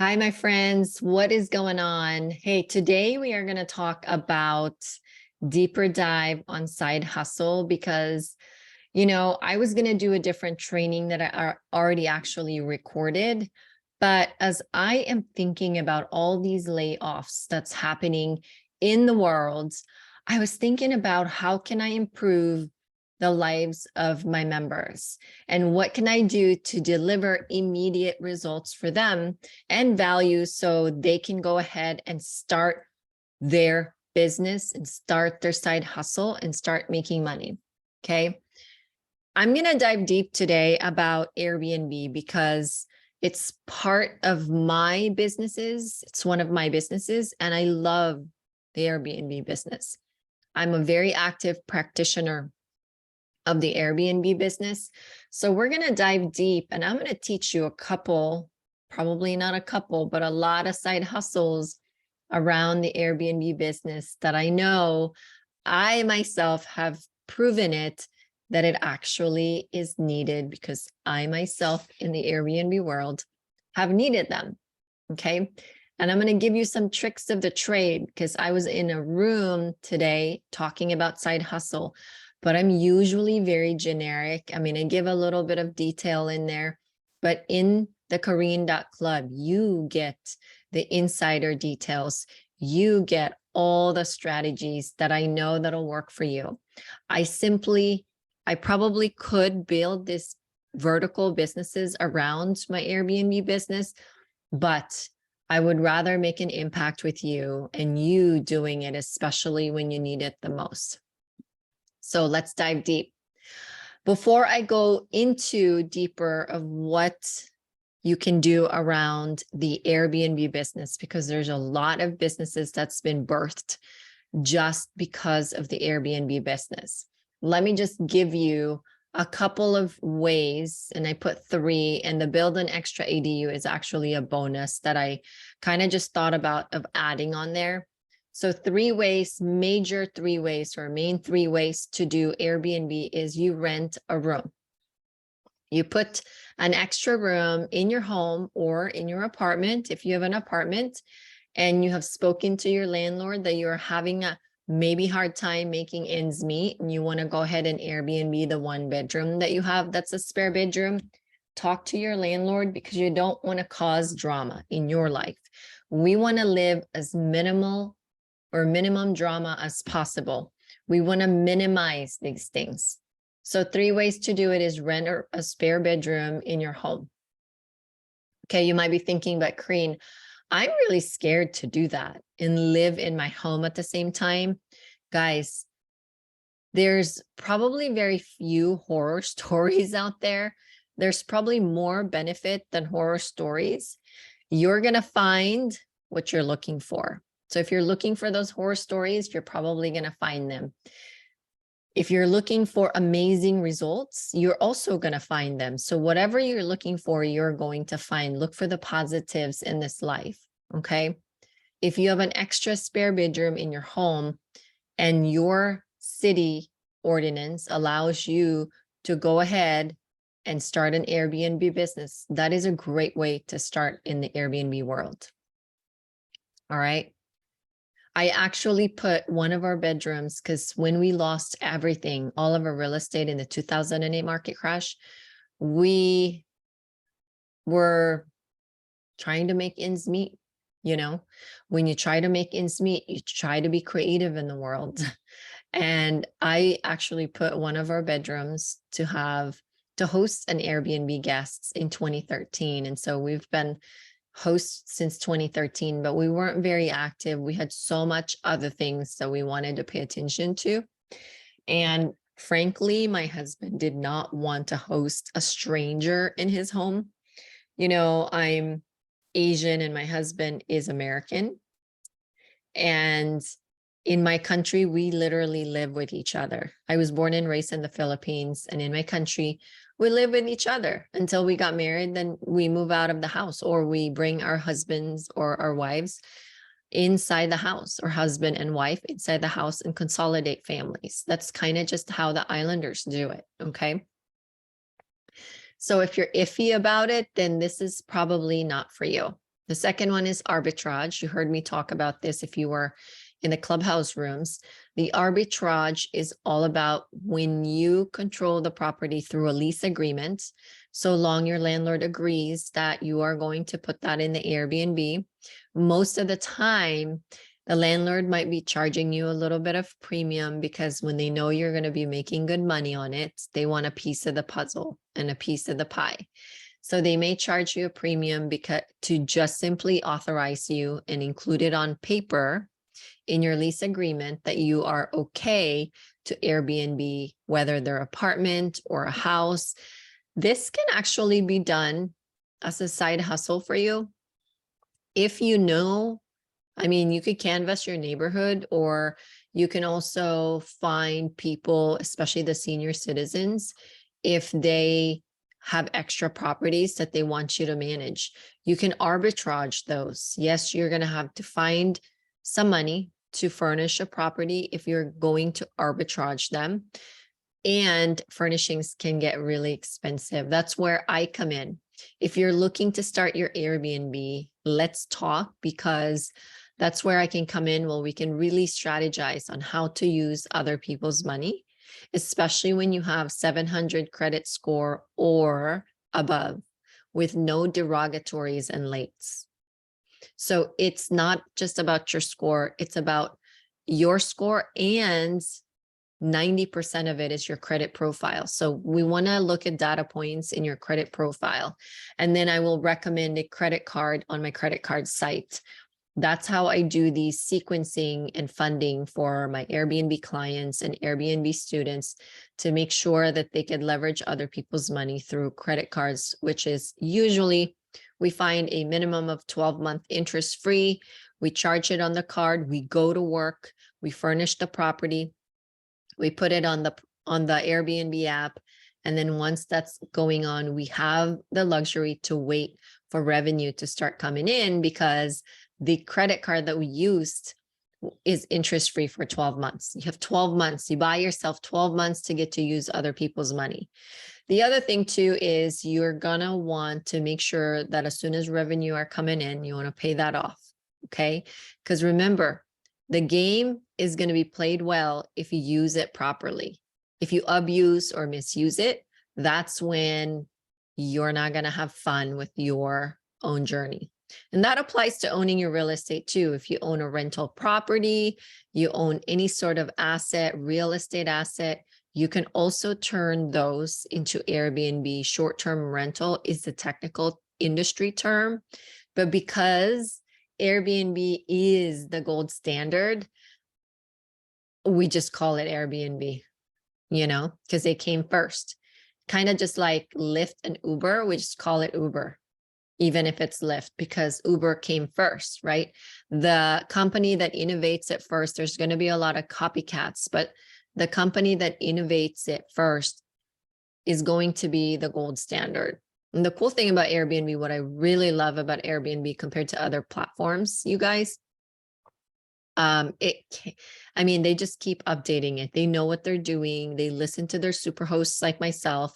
Hi, my friends. What is going on? Hey, today we are going to talk about deeper dive on side hustle because, I was going to do a different training that already actually recorded. But as I am thinking about all these layoffs that's happening in the world, I was thinking about how can I improve the lives of my members and what can I do to deliver immediate results for them and value so they can go ahead and start their business and start their side hustle and start making money. Okay. I'm going to dive deep today about Airbnb because it's part of my businesses. It's one of my businesses, and I love the Airbnb business. I'm a very active practitioner of the Airbnb business. So we're going to dive deep, and I'm going to teach you a couple, probably not a couple, but a lot of side hustles around the Airbnb business that I know I myself have proven it that it actually is needed because I myself in the Airbnb world have needed them. Okay. And I'm going to give you some tricks of the trade because I was in a room today talking about side hustle, but I'm usually very generic. I mean, I give a little bit of detail in there, but in the Korean.club, you get the insider details. You get all the strategies that I know that'll work for you. I probably could build this vertical businesses around my Airbnb business, but I would rather make an impact with you and you doing it, especially when you need it the most. So let's dive deep. Before I go into deeper of what you can do around the Airbnb business, because there's a lot of businesses that's been birthed just because of the Airbnb business. Let me just give you a couple of ways, and I put 3, and the build an extra ADU is actually a bonus that I kind of just thought about of adding on there. So 3 ways, major 3 ways, or main 3 ways to do Airbnb is you rent a room. You put an extra room in your home or in your apartment, if you have an apartment, and you have spoken to your landlord that you're having a maybe hard time making ends meet, and you want to go ahead and Airbnb the 1 bedroom that you have that's a spare bedroom, talk to your landlord because you don't want to cause drama in your life. We want to live as minimal or minimum drama as possible. We want to minimize these things. So 3 ways to do it is rent a spare bedroom in your home. Okay, you might be thinking, but Kareen, I'm really scared to do that and live in my home at the same time. Guys, there's probably very few horror stories out there. There's probably more benefit than horror stories. You're going to find what you're looking for. So if you're looking for those horror stories, you're probably going to find them. If you're looking for amazing results, you're also going to find them. So whatever you're looking for, you're going to find. Look for the positives in this life, okay? If you have an extra spare bedroom in your home and your city ordinance allows you to go ahead and start an Airbnb business, that is a great way to start in the Airbnb world. All right. I actually put one of our bedrooms because when we lost everything, all of our real estate in the 2008 market crash, we were trying to make ends meet. When you try to make ends meet, you try to be creative in the world. And I actually put one of our bedrooms to host an Airbnb guests in 2013. And so we've been hosts since 2013, but we weren't very active. We had so much other things that we wanted to pay attention to. And frankly, my husband did not want to host a stranger in his home. I'm Asian and my husband is American. And in my country, we literally live with each other. I was born and raised in the Philippines, and in my country, we live with each other until we got married. Then we move out of the house, or we bring our husbands or our wives inside the house, or husband and wife inside the house, and consolidate families. That's kind of just how the islanders do it. Okay. So if you're iffy about it, then this is probably not for you. The second one is arbitrage. You heard me talk about this if you were in the clubhouse rooms. The arbitrage is all about when you control the property through a lease agreement, so long your landlord agrees that you are going to put that in the Airbnb. Most of the time, the landlord might be charging you a little bit of premium because when they know you're going to be making good money on it, they want a piece of the puzzle and a piece of the pie. So they may charge you a premium because to just simply authorize you and include it on paper in your lease agreement that you are okay to Airbnb, whether they're apartment or a house. This can actually be done as a side hustle for you. If you know, I mean, you could canvass your neighborhood, or you can also find people, especially the senior citizens, if they have extra properties that they want you to manage. You can arbitrage those. Yes, you're going to have to find some money to furnish a property if you're going to arbitrage them. And furnishings can get really expensive. That's where I come in. If you're looking to start your Airbnb, let's talk, because that's where I can come in. Well, we can really strategize on how to use other people's money, especially when you have 700 credit score or above with no derogatories and lates. So it's not just about your score, it's about your score, and 90% of it is your credit profile. So we want to look at data points in your credit profile. And then I will recommend a credit card on my credit card site. That's how I do the sequencing and funding for my Airbnb clients and Airbnb students, to make sure that they can leverage other people's money through credit cards, which is usually, we find a minimum of 12-month interest free. We charge it on the card. We go to work. We furnish the property. We put it on the Airbnb app. And then once that's going on, we have the luxury to wait for revenue to start coming in, because the credit card that we used is interest free for 12 months. You have 12 months. You buy yourself 12 months to get to use other people's money. The other thing too is you're gonna want to make sure that as soon as revenue are coming in, you want to pay that off. Okay. Because remember, the game is going to be played well if you use it properly. If you abuse or misuse it, that's when you're not going to have fun with your own journey. And that applies to owning your real estate too. If you own a rental property, you own any sort of asset, real estate asset, you can also turn those into Airbnb. Short-term rental is the technical industry term, but because Airbnb is the gold standard, we just call it Airbnb, because they came first. Kind of just like Lyft and Uber, we just call it Uber, even if it's Lyft, because Uber came first, right? The company that innovates it first, there's going to be a lot of copycats, but the company that innovates it first is going to be the gold standard. And the cool thing about Airbnb, what I really love about Airbnb compared to other platforms, you guys, they just keep updating it. They know what they're doing. They listen to their super hosts like myself.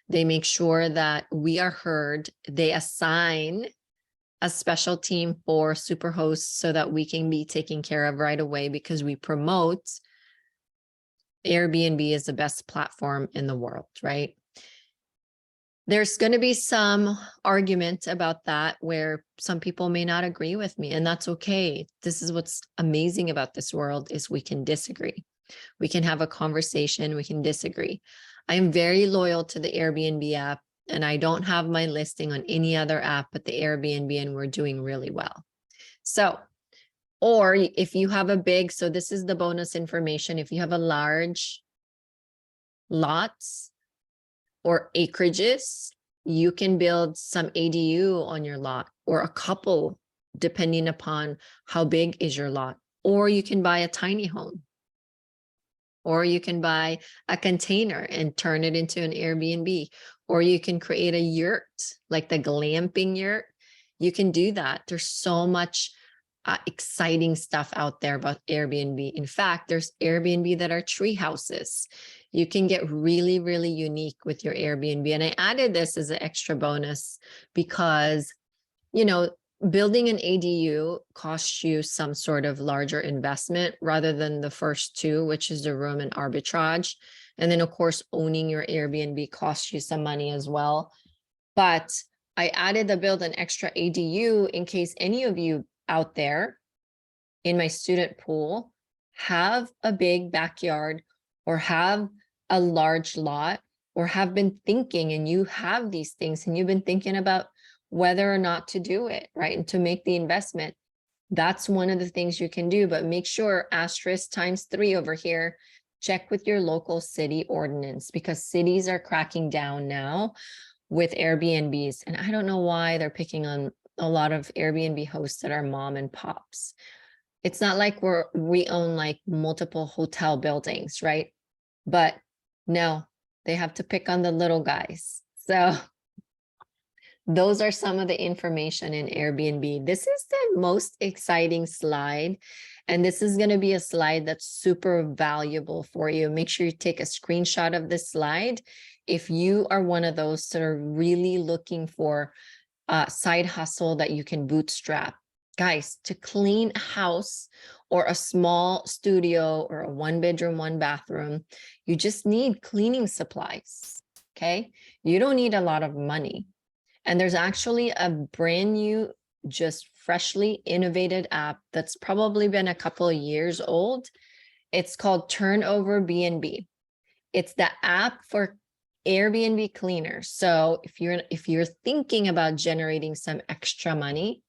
They make sure that we are heard. They assign a special team for super hosts so that we can be taken care of right away, because we promote Airbnb is the best platform in the world, right? There's going to be some argument about that where some people may not agree with me, and that's okay. This is what's amazing about this world, is we can disagree. We can have a conversation, we can disagree. I'm very loyal to the Airbnb app, and I don't have my listing on any other app but the Airbnb, and we're doing really well. So, or if you have a big, so this is the bonus information, if you have a large lots or acreages, you can build some ADU on your lot, or a couple, depending upon how big is your lot. Or you can buy a tiny home, or you can buy a container and turn it into an Airbnb, or you can create a yurt, like the glamping yurt. You can do that. There's so much exciting stuff out there about Airbnb. In fact, there's Airbnb that are tree houses. You can get really, really unique with your Airbnb. And I added this as an extra bonus because, building an ADU costs you some sort of larger investment rather than the first two, which is the room and arbitrage. And then of course, owning your Airbnb costs you some money as well. But I added the build an extra ADU in case any of you out there in my student pool have a big backyard or have a large lot or have been thinking, and you have these things and you've been thinking about whether or not to do it, right? And to make the investment. That's one of the things you can do, but make sure asterisk ×3 over here, check with your local city ordinance, because cities are cracking down now with Airbnbs. And I don't know why they're picking on a lot of Airbnb hosts that are mom and pops. It's not like we own like multiple hotel buildings, right? But no, they have to pick on the little guys. So those are some of the information in Airbnb. This is the most exciting slide. And this is going to be a slide that's super valuable for you. Make sure you take a screenshot of this slide. If you are one of those that are really looking for a side hustle that you can bootstrap. Guys, to clean a house or a small studio or a 1-bedroom, 1-bathroom, you just need cleaning supplies, okay? You don't need a lot of money. And there's actually a brand new, just freshly innovated app that's probably been a couple of years old. It's called Turnover B&B. It's the app for Airbnb cleaners. So if you're thinking about generating some extra money,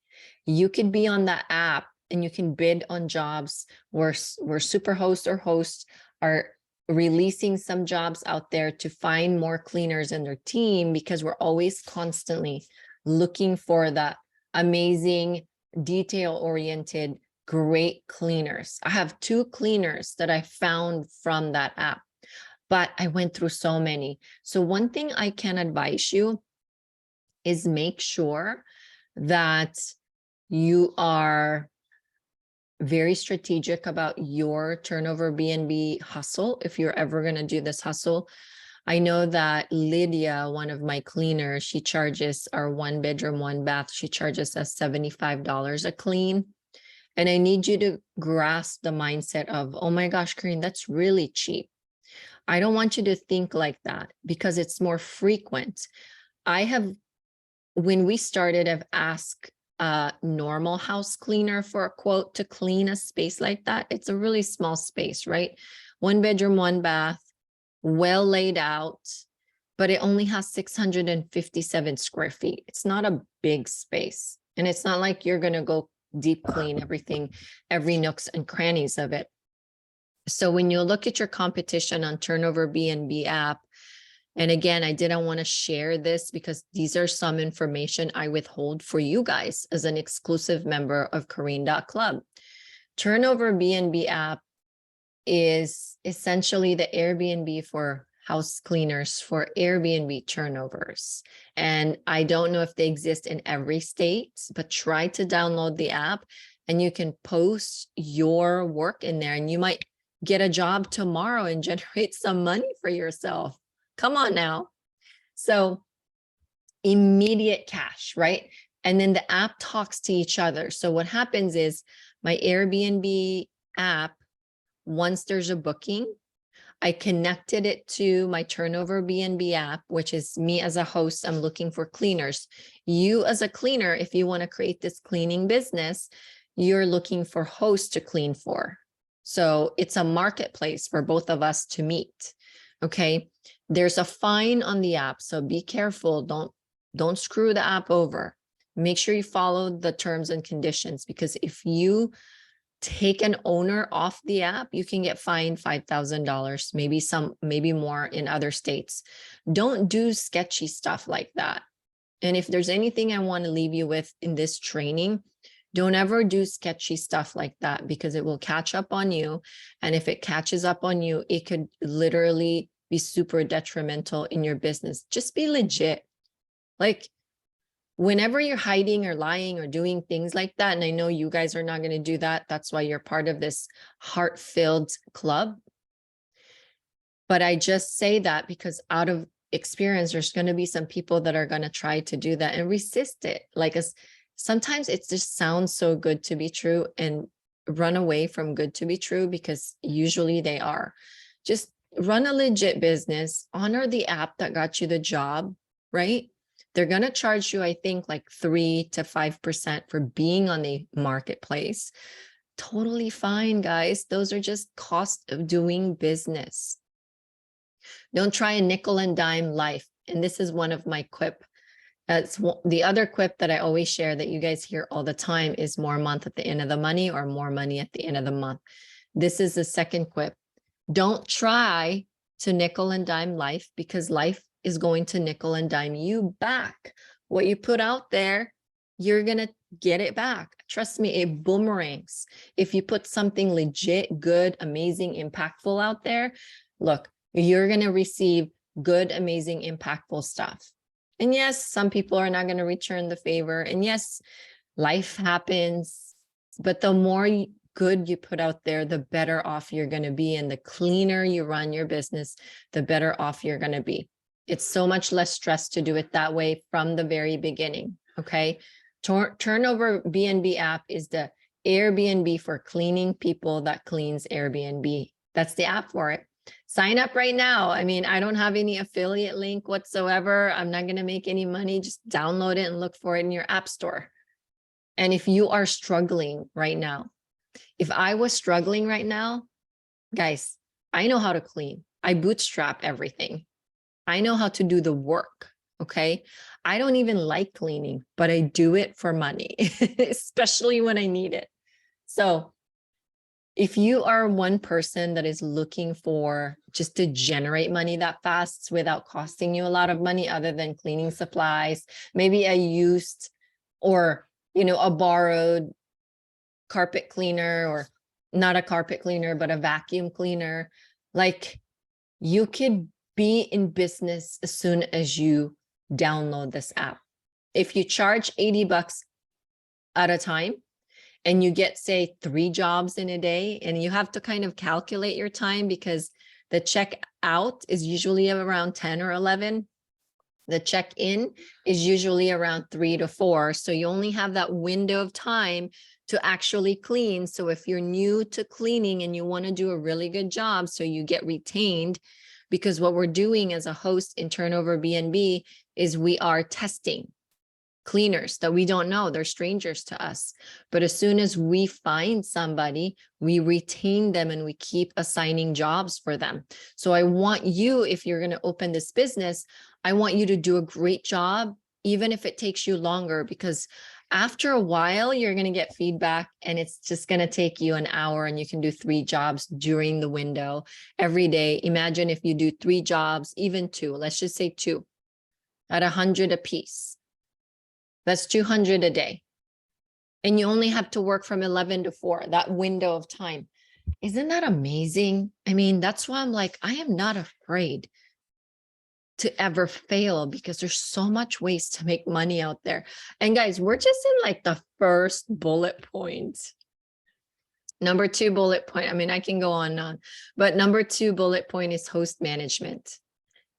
you could be on that app and you can bid on jobs where Superhost or hosts are releasing some jobs out there to find more cleaners in their team, because we're always constantly looking for that amazing, detail-oriented, great cleaners. I have 2 cleaners that I found from that app, but I went through so many. So one thing I can advise you is make sure that you are very strategic about your turnover B&B hustle. If you're ever going to do this hustle, I know that Lydia, one of my cleaners, she charges our 1-bedroom, 1-bath. She charges us $75 a clean. And I need you to grasp the mindset of, oh my gosh, Corinne, that's really cheap. I don't want you to think like that, because it's more frequent. When we started, I've asked a normal house cleaner for a quote to clean a space like that. It's a really small space, right? 1-bedroom, 1-bath, well laid out, but it only has 657 square feet. It's not a big space. And it's not like you're going to go deep clean everything, every nooks and crannies of it. So when you look at your competition on Turnover B&B app, and again, I didn't want to share this because these are some information I withhold for you guys as an exclusive member of Corinne.club. Turnover B&B app is essentially the Airbnb for house cleaners for Airbnb turnovers. And I don't know if they exist in every state, but try to download the app and you can post your work in there and you might get a job tomorrow and generate some money for yourself. Come on now. So immediate cash, right? And then the app talks to each other. So what happens is my Airbnb app, once there's a booking, I connected it to my Turnover B&B app, which is me as a host. I'm looking for cleaners. You as a cleaner, if you want to create this cleaning business, you're looking for hosts to clean for. So it's a marketplace for both of us to meet. Okay. There's a fine on the app, so be careful. Don't screw the app over. Make sure you follow the terms and conditions, because if you take an owner off the app, you can get fined $5,000, maybe more in other states. Don't do sketchy stuff like that. And if there's anything I want to leave you with in this training, don't ever do sketchy stuff like that, because it will catch up on you. And if it catches up on you, it could literally be super detrimental in your business. Just be legit. Like, whenever you're hiding or lying or doing things like that, and I know you guys are not going to do that. That's why you're part of this heart-filled club. But I just say that because out of experience, there's going to be some people that are going to try to do that and resist it. Like sometimes it just sounds so good to be true, and run away from good to be true, because usually they are. Just run a legit business, honor the app that got you the job, right? They're going to charge you, I think, like 3 to 5% for being on the marketplace. Totally fine, guys. Those are just cost of doing business. Don't try a nickel and dime life. And this is one of my quip. That's the other quip that I always share that you guys hear all the time is more month at the end of the money, or more money at the end of the month. This is the second quip. Don't try to nickel and dime life, because life is going to nickel and dime you back. What you put out there, you're going to get it back. Trust me, it boomerangs. If you put something legit, good, amazing, impactful out there, look, you're going to receive good, amazing, impactful stuff. And yes, some people are not going to return the favor. And yes, life happens, but the more good you put out there, the better off you're going to be. And the cleaner you run your business, the better off you're going to be. It's so much less stress to do it that way from the very beginning. Okay. Turnover BNB app is the Airbnb for cleaning people that cleans Airbnb. That's the app for it. Sign up right now. I mean, I don't have any affiliate link whatsoever. I'm not going to make any money. Just download it and look for it in your app store. And if you are struggling right now, if I was struggling right now, guys, I know how to clean. I bootstrap everything. I know how to do the work. Okay. I don't even like cleaning, but I do it for money, especially when I need it. So if you are one person that is looking for just to generate money that fast without costing you a lot of money other than cleaning supplies, maybe a used or, a borrowed carpet cleaner, or not a carpet cleaner, but a vacuum cleaner, like, you could be in business as soon as you download this app. If you charge $80 at a time, and you get, say, 3 jobs in a day, and you have to kind of calculate your time, because the check out is usually around 10 or 11. The check in is usually around 3 to 4. So you only have that window of time to actually clean. So if you're new to cleaning and you want to do a really good job, so you get retained, because what we're doing as a host in Turnover BNB is we are testing cleaners that we don't know. They're strangers to us. But as soon as we find somebody, we retain them and we keep assigning jobs for them. So I want you, if you're going to open this business, I want you to do a great job, even if it takes you longer, because after a while, you're going to get feedback, and it's just going to take you an hour, and you can do 3 jobs during the window every day. Imagine if you do 3 jobs, even 2, let's just say 2 at 100 a piece. That's 200 a day. And you only have to work from 11 to 4, that window of time. Isn't that amazing? I mean, that's why I'm like, I am not afraid to ever fail, because there's so much ways to make money out there. And guys, we're just in like the first bullet point. Number 2 bullet point. I mean, I can go on and on, but number 2 bullet point is host management.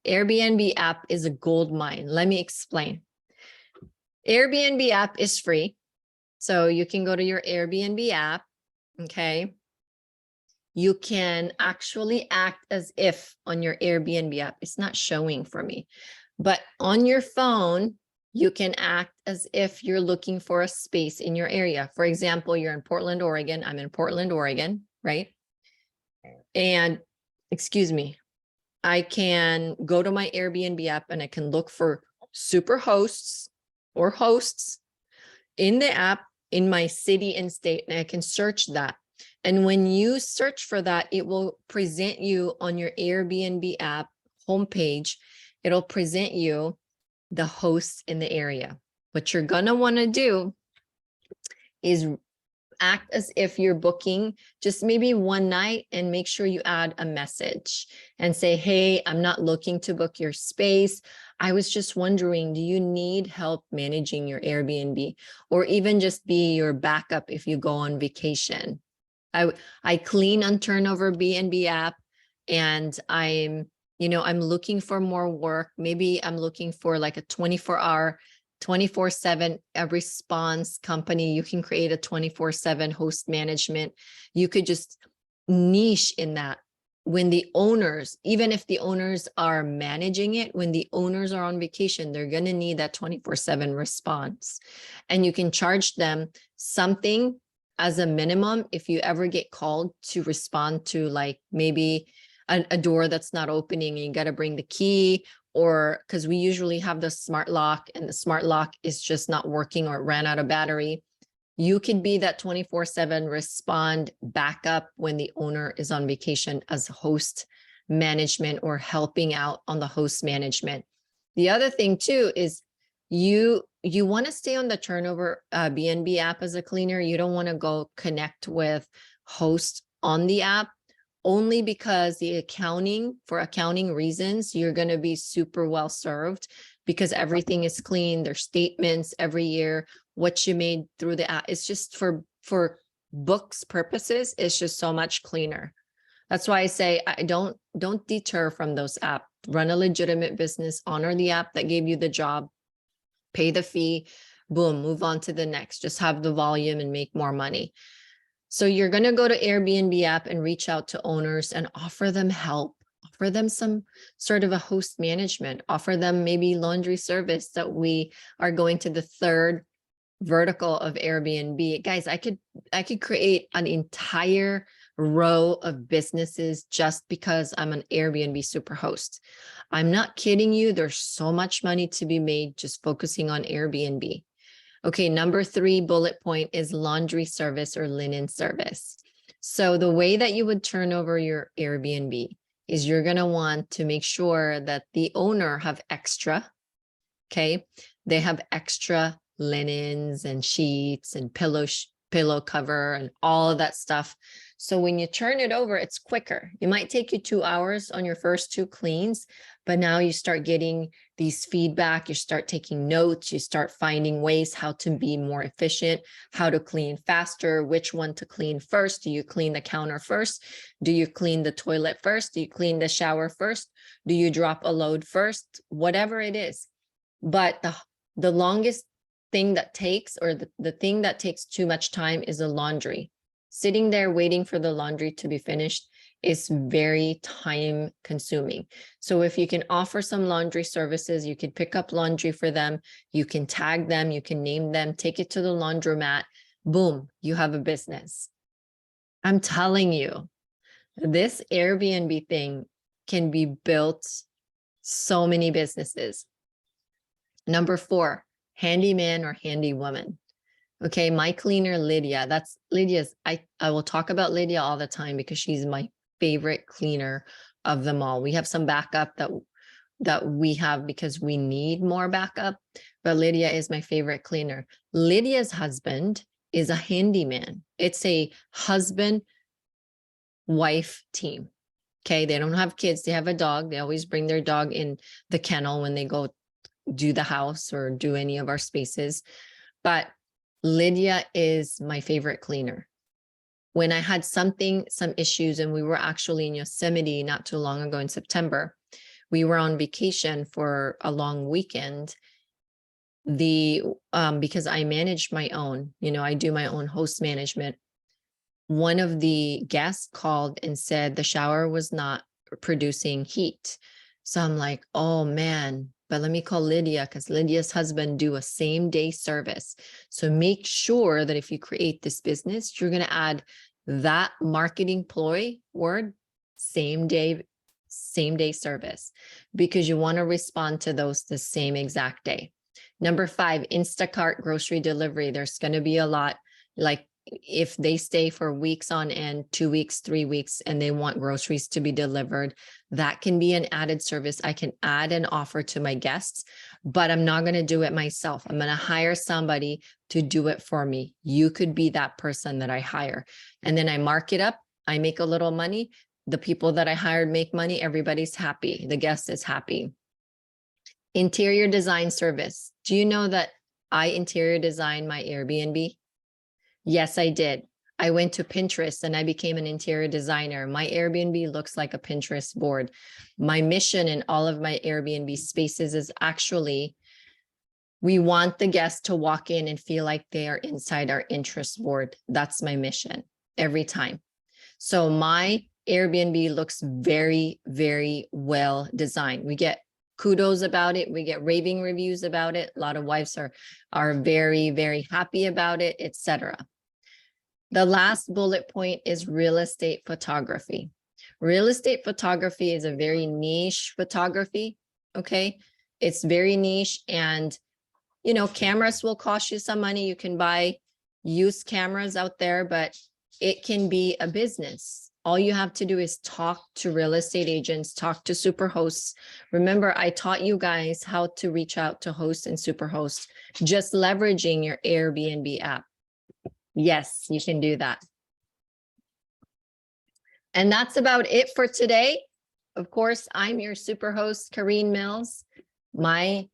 Airbnb app is a gold mine. Let me explain. Airbnb app is free. So you can go to your Airbnb app. Okay. You can actually act as if on your Airbnb app. It's not showing for me, but on your phone, you can act as if you're looking for a space in your area. For example, you're in Portland, Oregon. I'm in Portland, Oregon, right? And excuse me, I can go to my Airbnb app and I can look for super hosts or hosts in the app in my city and state, and I can search that. And when you search for that, it will present you on your Airbnb app homepage. It'll present you the hosts in the area. What you're going to want to do is act as if you're booking just maybe one night, and make sure you add a message and say, hey, I'm not looking to book your space. I was just wondering, do you need help managing your Airbnb? Or even just be your backup if you go on vacation. I clean on Turnover BNB app, and I'm looking for more work. Maybe I'm looking for like a 24-hour 24/7, a response company. You can create a 24/7 host management. You could just niche in that. When the owners, even if the owners are managing it, when the owners are on vacation, they're going to need that 24/7 response. And you can charge them something as a minimum if you ever get called to respond to, like, maybe a door that's not opening and you got to bring the key, or because we usually have the smart lock and the smart lock is just not working or it ran out of battery. You could be that 24/7 respond backup when the owner is on vacation as host management or helping out on the host management. The other thing too is you want to stay on the turnover BNB app as a cleaner. You don't want to go connect with host on the app, only because the accounting, for accounting reasons, you're going to be super well served because everything is clean. There's statements every year, what you made through the app. It's just for books purposes, it's just so much cleaner. That's why I say, I don't deter from those apps. Run a legitimate business, honor the app that gave you the job, pay the fee, boom, move on to the next. Just have the volume and make more money. So you're going to go to Airbnb app and reach out to owners and offer them help, offer them some sort of a host management, offer them maybe laundry service. That we are going to the third vertical of Airbnb. Guys, I could create an entire row of businesses just because I'm an Airbnb superhost. I'm not kidding you. There's so much money to be made just focusing on Airbnb. Okay, number 3 bullet point is laundry service or linen service. So the way that you would turn over your Airbnb is you're going to want to make sure that the owner have extra, okay? They have extra linens and sheets and pillow cover and all of that stuff. So when you turn it over, it's quicker. It might take you 2 hours on your first 2 cleans, but now you start getting these feedback, you start taking notes, you start finding ways how to be more efficient, how to clean faster, which one to clean first. Do you clean the counter first? Do you clean the toilet first? Do you clean the shower first? Do you drop a load first? Whatever it is. But the longest thing that takes, or the thing that takes too much time, is the laundry. Sitting there waiting for the laundry to be finished is very time consuming. So if you can offer some laundry services, you can pick up laundry for them, you can tag them, you can name them, take it to the laundromat, boom, you have a business. I'm telling you, this Airbnb thing can be built so many businesses. Number 4, handyman or handy woman. Okay, my cleaner, Lydia, I will talk about Lydia all the time because she's my favorite cleaner of them all. We have some backup that we have because we need more backup, but Lydia is my favorite cleaner. Lydia's husband is a handyman. It's a husband-wife team. Okay, they don't have kids, they have a dog. They always bring their dog in the kennel when they go do the house or do any of our spaces. But Lydia is my favorite cleaner. When I had some issues, and we were actually in Yosemite not too long ago in September, we were on vacation for a long weekend. Because I manage my own, I do my own host management. One of the guests called and said the shower was not producing heat. So I'm like, oh man, but let me call Lydia, because Lydia's husband do a same day service. So make sure that if you create this business, you're going to add that marketing ploy word, same day service, because you want to respond to those the same exact day. Number 5, Instacart grocery delivery. There's going to be a lot, like if they stay for weeks on end, 2 weeks, 3 weeks, and they want groceries to be delivered, that can be an added service. I can add an offer to my guests, but I'm not going to do it myself. I'm going to hire somebody to do it for me. You could be that person that I hire. And then I mark it up. I make a little money. The people that I hired make money. Everybody's happy. The guest is happy. Interior design service. Do you know that I interior design my Airbnb? Yes, I did. I went to Pinterest and I became an interior designer. My Airbnb looks like a Pinterest board. My mission in all of my Airbnb spaces is actually We want the guests to walk in and feel like they are inside our interest board. That's my mission every time. So my Airbnb looks very, very well designed. We get kudos about it. We get raving reviews about it. A lot of wives are very, very happy about it, etc. The last bullet point is real estate photography. Real estate photography is a very niche photography. Okay. It's very niche, and you know, cameras will cost you some money. You can buy used cameras out there, but it can be a business. All you have to do is talk to real estate agents, talk to super hosts. Remember, I taught you guys how to reach out to hosts and super hosts, just leveraging your Airbnb app. Yes, you can do that. And that's about it for today. Of course, I'm your super host, Kareen Mills. My